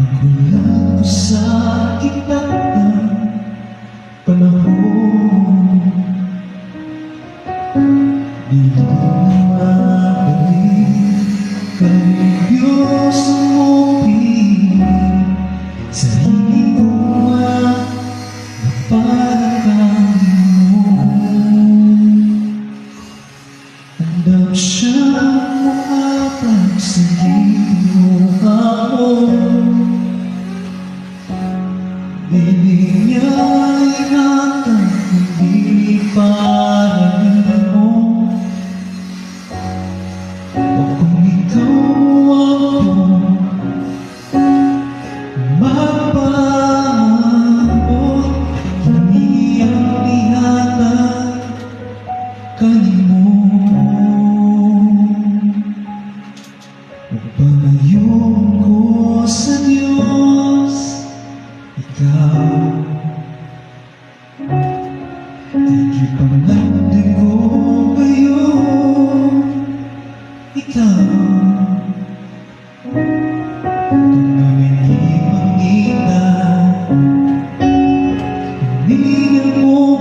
Mula sa gitna ng panahon, di mo mabalik kay Diyos mo piling. Sarili mo napalakang mo, andam siyang makapag sa gitna mo. Dinig niya ingatan, hindi paranin mo. O kung ikaw ako mapabot, hindi ang ingatan kanin mo. Magpalayon ko sa Diyos, ikaw ikipangandig ko kayo, ikaw kung nawingi mangita, hiningan mo